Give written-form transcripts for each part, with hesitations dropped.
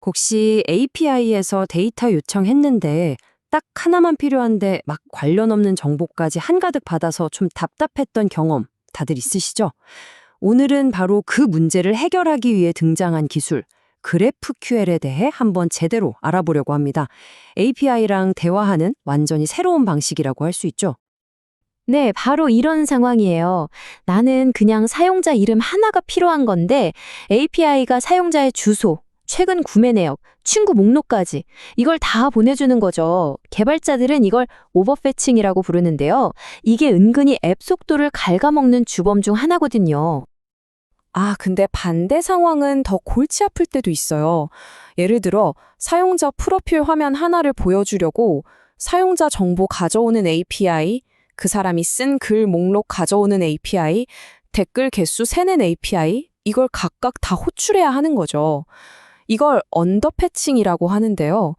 혹시 API에서 데이터 요청했는데 딱 하나만 필요한데 막 관련 없는 정보까지 한가득 받아서 좀 답답했던 경험 다들 있으시죠? 오늘은 바로 그 문제를 해결하기 위해 등장한 기술, GraphQL에 대해 한번 제대로 알아보려고 합니다. API랑 대화하는 완전히 새로운 방식이라고 할 수 있죠. 네, 바로 이런 상황이에요. 나는 그냥 사용자 이름 하나가 필요한 건데 API가 사용자의 주소, 최근 구매 내역, 친구 목록까지 이걸 다 보내주는 거죠. 개발자들은 이걸 오버패칭이라고 부르는데요. 이게 은근히 앱 속도를 갉아먹는 주범 중 하나거든요. 근데 반대 상황은 더 골치 아플 때도 있어요. 예를 들어, 사용자 프로필 화면 하나를 보여주려고 사용자 정보 가져오는 API, 그 사람이 쓴 글 목록 가져오는 API, 댓글 개수 세는 API, 이걸 각각 다 호출해야 하는 거죠. 이걸 언더패칭이라고 하는데요.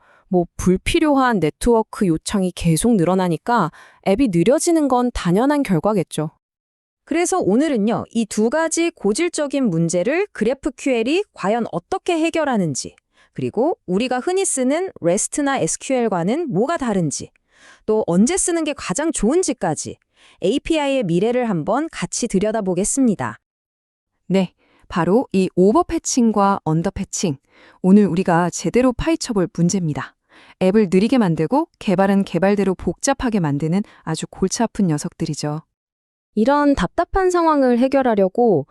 불필요한 네트워크 요청이 계속 늘어나니까 앱이 느려지는 건 당연한 결과겠죠. 그래서 오늘은요, 이 두 가지 고질적인 문제를 GraphQL이 과연 어떻게 해결하는지, 그리고 우리가 흔히 쓰는 REST나 SQL과는 뭐가 다른지, 또 언제 쓰는 게 가장 좋은지까지 API의 미래를 한번 같이 들여다보겠습니다. 네, 바로 이 오버패칭과 언더패칭. 오늘 우리가 제대로 파헤쳐볼 문제입니다. 앱을 느리게 만들고 개발은 개발대로 복잡하게 만드는 아주 골치 아픈 녀석들이죠. 이런 답답한 상황을 해결하려고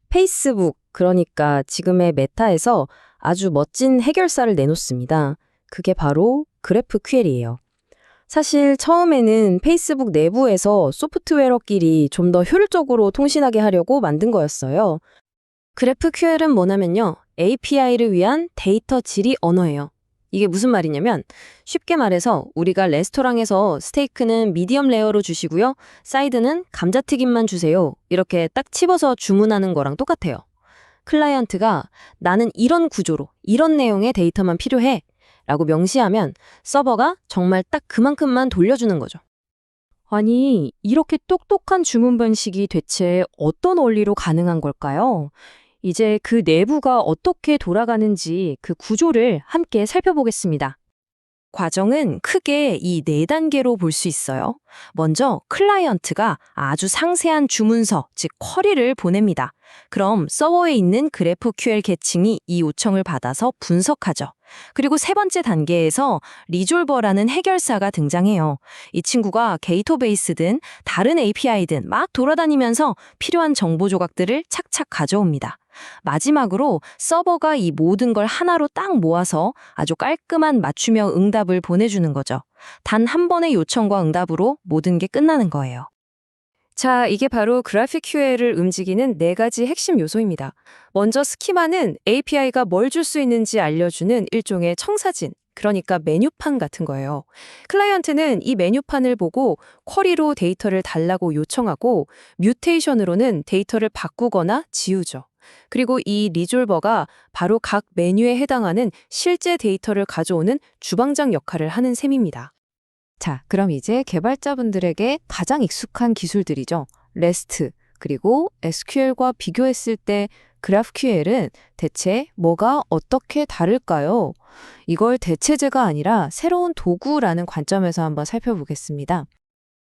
페이스북, 그러니까 지금의 메타에서 아주 멋진 해결사를 내놓습니다. 그게 바로 GraphQL이에요. 사실 처음에는 페이스북 내부에서 소프트웨어끼리 좀 더 효율적으로 통신하게 하려고 만든 거였어요. GraphQL은 뭐냐면요, API를 위한 데이터 질의 언어예요. 이게 무슨 말이냐면 쉽게 말해서 우리가 레스토랑에서 스테이크는 미디엄 레어로 주시고요, 사이드는 감자튀김만 주세요, 이렇게 딱 집어서 주문하는 거랑 똑같아요. 클라이언트가 나는 이런 구조로 이런 내용의 데이터만 필요해 라고 명시하면 서버가 정말 딱 그만큼만 돌려주는 거죠. 아니, 이렇게 똑똑한 주문 방식이 대체 어떤 원리로 가능한 걸까요? 이제 그 내부가 어떻게 돌아가는지 그 구조를 함께 살펴보겠습니다. 과정은 크게 이 4단계로 볼 수 있어요. 먼저 클라이언트가 아주 상세한 주문서, 즉 쿼리를 보냅니다. 그럼 서버에 있는 GraphQL 계층이 이 요청을 받아서 분석하죠. 그리고 세 번째 단계에서 리졸버라는 해결사가 등장해요. 이 친구가 게이트베이스든 다른 API든 막 돌아다니면서 필요한 정보 조각들을 착착 가져옵니다. 마지막으로 서버가 이 모든 걸 하나로 딱 모아서 아주 깔끔한 맞춤형 응답을 보내주는 거죠. 단 한 번의 요청과 응답으로 모든 게 끝나는 거예요. 자, 이게 바로 GraphQL을 움직이는 4가지 핵심 요소입니다. 먼저 스키마는 API가 뭘 줄 수 있는지 알려주는 일종의 청사진, 그러니까 메뉴판 같은 거예요. 클라이언트는 이 메뉴판을 보고 쿼리로 데이터를 달라고 요청하고 뮤테이션으로는 데이터를 바꾸거나 지우죠. 그리고 이 리졸버가 바로 각 메뉴에 해당하는 실제 데이터를 가져오는 주방장 역할을 하는 셈입니다. 자, 그럼 이제 개발자분들에게 가장 익숙한 기술들이죠. REST, 그리고 SQL과 비교했을 때 GraphQL은 대체 뭐가 어떻게 다를까요? 이걸 대체제가 아니라 새로운 도구라는 관점에서 한번 살펴보겠습니다.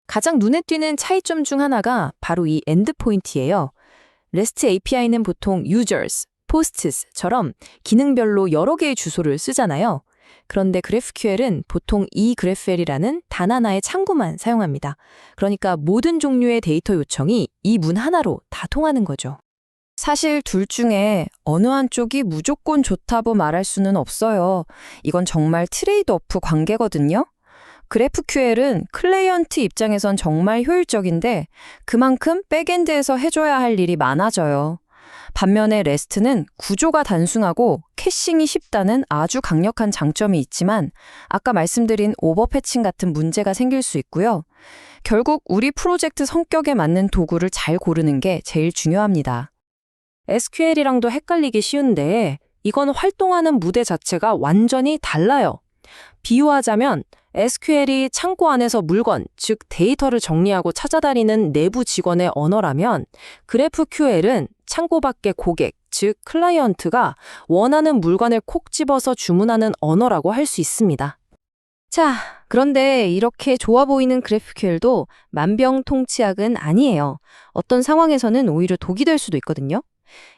가장 눈에 띄는 차이점 중 하나가 바로 이 엔드포인트예요. REST API는 보통 users, posts처럼 기능별로 여러 개의 주소를 쓰잖아요. 그런데 GraphQL은 보통 이 GraphL이라는 단 하나의 창구만 사용합니다. 그러니까 모든 종류의 데이터 요청이 이 문 하나로 다 통하는 거죠. 사실 둘 중에 어느 한쪽이 무조건 좋다고 말할 수는 없어요. 이건 정말 트레이드오프 관계거든요. GraphQL은 클라이언트 입장에선 정말 효율적인데 그만큼 백엔드에서 해줘야 할 일이 많아져요. 반면에 REST는 구조가 단순하고 캐싱이 쉽다는 아주 강력한 장점이 있지만 아까 말씀드린 오버패칭 같은 문제가 생길 수 있고요. 결국 우리 프로젝트 성격에 맞는 도구를 잘 고르는 게 제일 중요합니다. SQL이랑도 헷갈리기 쉬운데 이건 활동하는 무대 자체가 완전히 달라요. 비유하자면 SQL이 창고 안에서 물건, 즉 데이터를 정리하고 찾아다니는 내부 직원의 언어라면 GraphQL은 창고 밖의 고객, 즉 클라이언트가 원하는 물건을 콕 집어서 주문하는 언어라고 할 수 있습니다. 자, 그런데 이렇게 좋아 보이는 GraphQL도 만병통치약은 아니에요. 어떤 상황에서는 오히려 독이 될 수도 있거든요.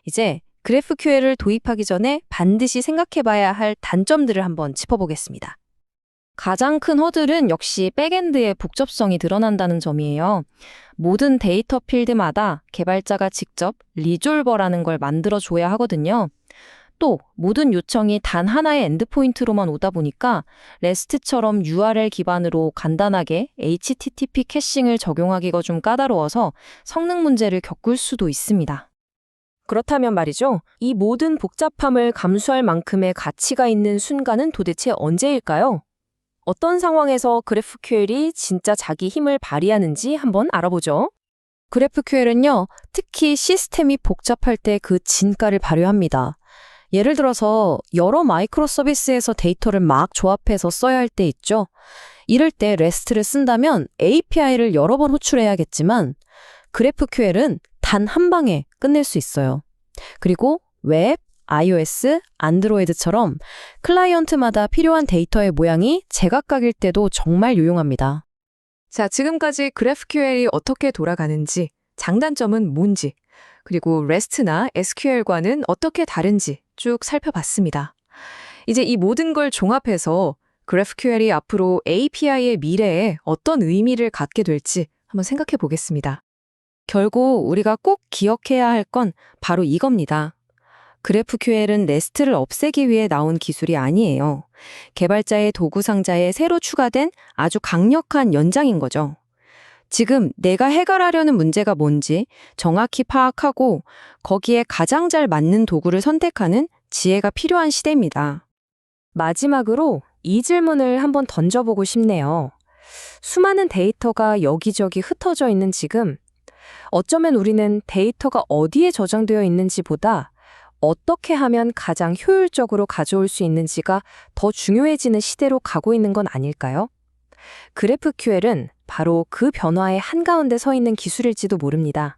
이제 GraphQL을 도입하기 전에 반드시 생각해봐야 할 단점들을 한번 짚어보겠습니다. 가장 큰 허들은 역시 백엔드의 복잡성이 드러난다는 점이에요. 모든 데이터 필드마다 개발자가 직접 리졸버라는 걸 만들어줘야 하거든요. 또 모든 요청이 단 하나의 엔드포인트로만 오다 보니까 REST처럼 URL 기반으로 간단하게 HTTP 캐싱을 적용하기가 좀 까다로워서 성능 문제를 겪을 수도 있습니다. 그렇다면 말이죠. 이 모든 복잡함을 감수할 만큼의 가치가 있는 순간은 도대체 언제일까요? 어떤 상황에서 GraphQL이 진짜 자기 힘을 발휘하는지 한번 알아보죠. GraphQL은요, 특히 시스템이 복잡할 때 그 진가를 발휘합니다. 예를 들어서 여러 마이크로 서비스에서 데이터를 막 조합해서 써야 할 때 있죠. 이럴 때 REST를 쓴다면 API를 여러 번 호출해야겠지만 GraphQL은 단 한 방에 끝낼 수 있어요. 그리고 웹, iOS, 안드로이드처럼 클라이언트마다 필요한 데이터의 모양이 제각각일 때도 정말 유용합니다. 자, 지금까지 GraphQL이 어떻게 돌아가는지, 장단점은 뭔지, 그리고 REST나 SQL과는 어떻게 다른지 쭉 살펴봤습니다. 이제 이 모든 걸 종합해서 GraphQL이 앞으로 API의 미래에 어떤 의미를 갖게 될지 한번 생각해 보겠습니다. 결국 우리가 꼭 기억해야 할 건 바로 이겁니다. GraphQL은 REST를 없애기 위해 나온 기술이 아니에요. 개발자의 도구 상자에 새로 추가된 아주 강력한 연장인 거죠. 지금 내가 해결하려는 문제가 뭔지 정확히 파악하고 거기에 가장 잘 맞는 도구를 선택하는 지혜가 필요한 시대입니다. 마지막으로 이 질문을 한번 던져보고 싶네요. 수많은 데이터가 여기저기 흩어져 있는 지금, 어쩌면 우리는 데이터가 어디에 저장되어 있는지보다 어떻게 하면 가장 효율적으로 가져올 수 있는지가 더 중요해지는 시대로 가고 있는 건 아닐까요? GraphQL은 바로 그 변화의 한가운데 서 있는 기술일지도 모릅니다.